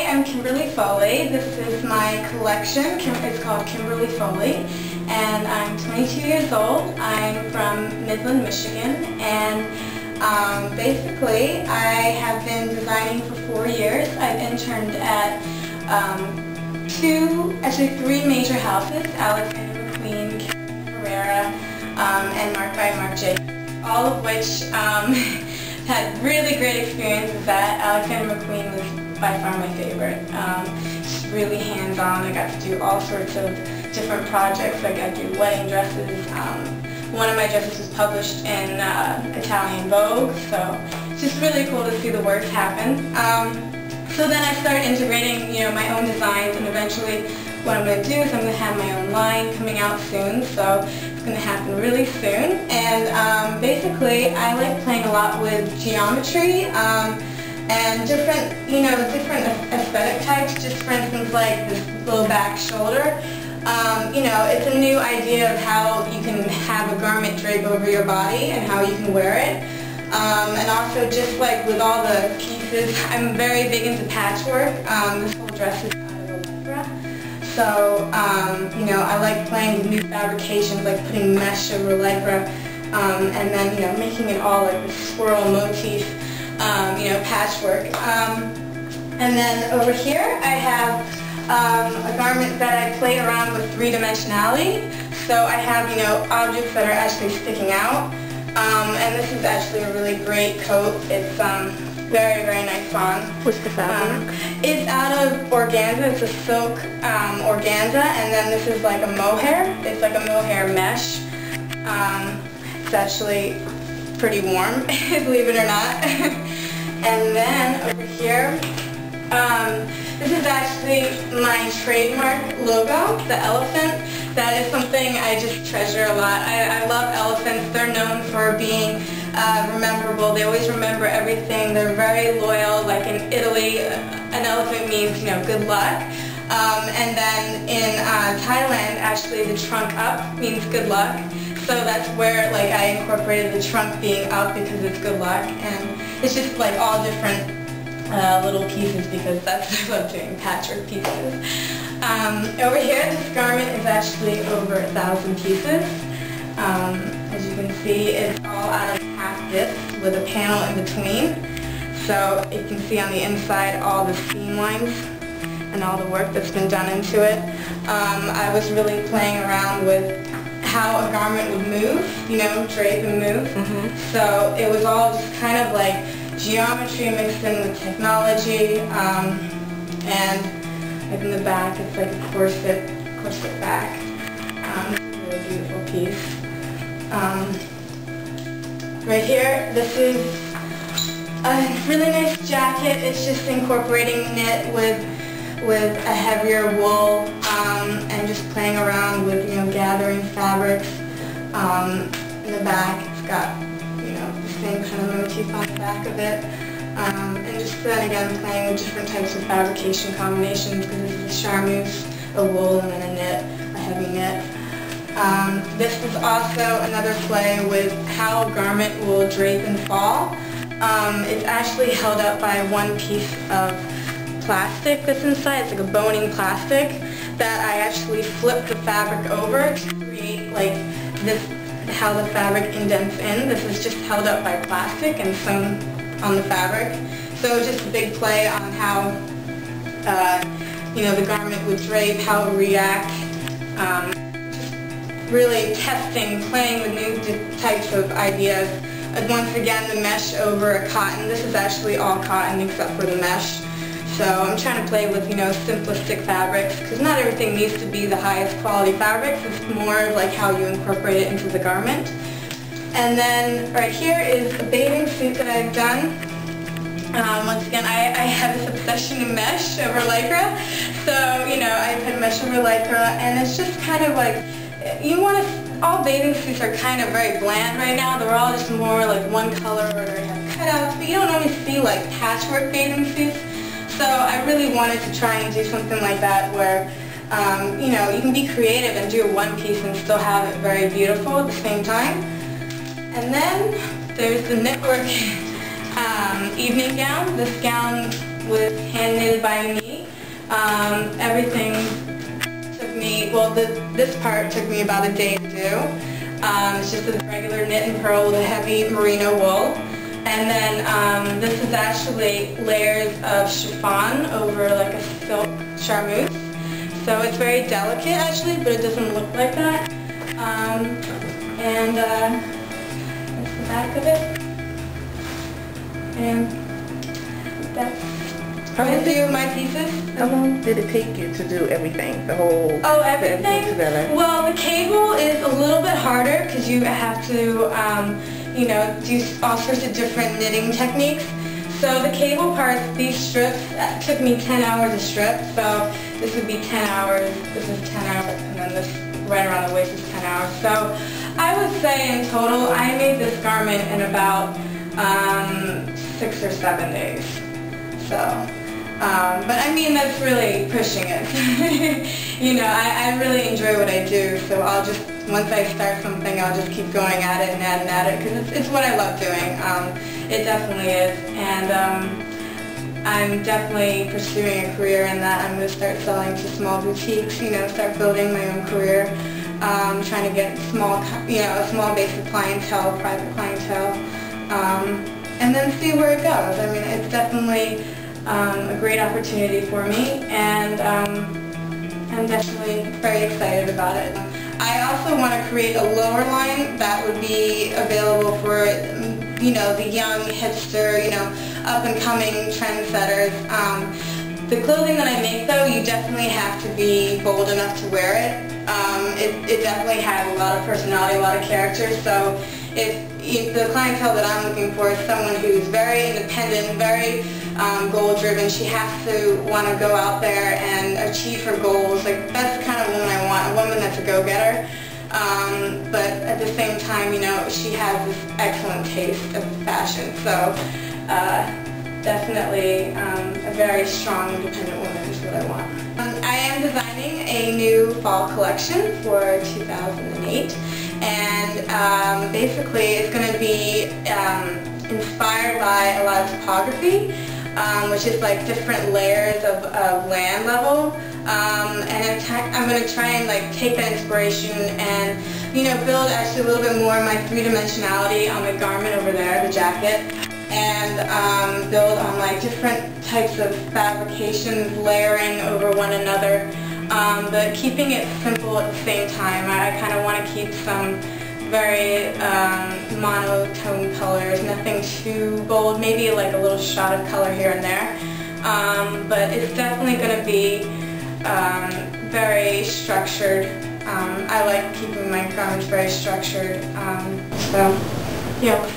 I'm Kimberley Foley. This is my collection. It's called Kimberley Foley, and I'm 22 years old. I'm from Midland, Michigan, and basically I have been designing for 4 years. I've interned at three major houses: Alexander McQueen, Carrera, and Mark by Mark J. All of which had really great experiences at. Alexander McQueen was by far my favorite. Just really hands-on. I got to do all sorts of different projects. I got to do wedding dresses. One of my dresses was published in Italian Vogue, so it's just really cool to see the work happen. So then I started integrating, my own designs, and eventually what I'm going to do is I'm going to have my own line coming out soon, so it's going to happen really soon. And basically I like playing a lot with geometry and different, different aesthetic types. Just for instance, like this low back shoulder. It's a new idea of how you can have a garment drape over your body and how you can wear it. And also just like with all the pieces, I'm very big into patchwork. This whole dress is out of Lycra. So, I like playing with new fabrications, like putting mesh over Lycra, and then, making it all like the swirl motif, patchwork. And then over here I have a garment that I play around with three-dimensionality. So I have, objects that are actually sticking out. And this is actually a really great coat. It's very, very nice on. What's the fabric? It's out of organza. It's a silk organza, and then this is like a mohair. It's like a mohair mesh. It's actually pretty warm, believe it or not. And then over here, this is actually my trademark logo, the elephant. That is something I just treasure a lot. I love elephants. They're known for being rememberable. They always remember everything. They're very loyal. Like in Italy, an elephant means, good luck. And then in Thailand, actually the trunk up means good luck. So that's where I incorporated the trunk being up because it's good luck. And it's just like all different little pieces because that's what I love doing, patchwork pieces. Over here, this garment is actually over 1,000 pieces. As you can see, it's all out of half discs with a panel in between. So you can see on the inside all the seam lines and all the work that's been done into it. I was really playing around with how a garment would move, drape and move. So it was all just kind of like geometry mixed in with technology, and like in the back it's like a corset back. It's a really beautiful piece. Right here, this is a really nice jacket. It's just incorporating knit with a heavier wool, and just playing around with gathering fabrics. In the back it's got the same kind of motif on the back of it. And just then again playing with different types of fabrication combinations, because this is a charmeuse, a wool, and then a knit, a heavy knit. This is also another play with how a garment will drape and fall. It's actually held up by one piece of plastic that's inside. It's like a boning plastic that I actually flip the fabric over to create how the fabric indents in. This is just held up by plastic and sewn on the fabric. So it's just a big play on how the garment would drape, how it would react. Just really testing, playing with new types of ideas. Once again, the mesh over a cotton. This is actually all cotton except for the mesh. So I'm trying to play with, simplistic fabrics, because not everything needs to be the highest quality fabrics. It's more like how you incorporate it into the garment. And then right here is a bathing suit that I've done. Once again, I have this obsession to mesh over Lycra. So, I put mesh over Lycra, and it's just kind of like, all bathing suits are kind of very bland right now. They're all just more like one color, or they have cutouts, but you don't always see like patchwork bathing suits. So I really wanted to try and do something like that where, you can be creative and do a one piece and still have it very beautiful at the same time. And then there's the knitwork evening gown. This gown was hand knitted by me. Everything took me, well, this part took me about a day to do. It's just a regular knit and purl with a heavy merino wool. And then this is actually layers of chiffon over like a silk charmeuse. So it's very delicate actually, but it doesn't look like that. And that's the back of it. And that's a few of my pieces. How long did it take you to do everything, the whole... Oh, everything? Together? Well, the cable is a little bit harder because you have to, you know, do all sorts of different knitting techniques. So the cable parts, these strips, took me 10 hours to strip. So this would be 10 hours, this is 10 hours, and then this right around the waist is 10 hours. So I would say in total, I made this garment in about 6 or 7 days. So, but I mean, that's really pushing it. You know, I really enjoy what I do, so I'll just, once I start something, I'll just keep going at it and at it, because it's what I love doing. It definitely is, and I'm definitely pursuing a career in that. I'm going to start selling to small boutiques, you know, start building my own career, trying to get small, you know, a small base of clientele, private clientele, and then see where it goes. I mean, it's definitely a great opportunity for me, and I'm definitely very excited about it. I also want to create a lower line that would be available for, you know, the young hipster, you know, up-and-coming trendsetters. The clothing that I make, though, you definitely have to be bold enough to wear it. It definitely has a lot of personality, a lot of character, so the clientele that I'm looking for is someone who's very independent, very goal-driven. She has to want to go out there and achieve her goals. Like, that's the kind of woman I want, a woman that's a go-getter. But at the same time, you know, she has this excellent taste of fashion. So definitely a very strong, independent woman is what I want. I am designing a new fall collection for 2008. And basically it's going to be inspired by a lot of topography, which is like different layers of land level. And I'm going to try and like take that inspiration and, you know, build actually a little bit more of my three-dimensionality on the garment over there, the jacket, and build on like different types of fabrications layering over one another. But keeping it simple at the same time. I kind of want to keep some very monotone colors, nothing too bold, maybe like a little shot of color here and there. But it's definitely going to be very structured. I like keeping my garments very structured. So, yeah.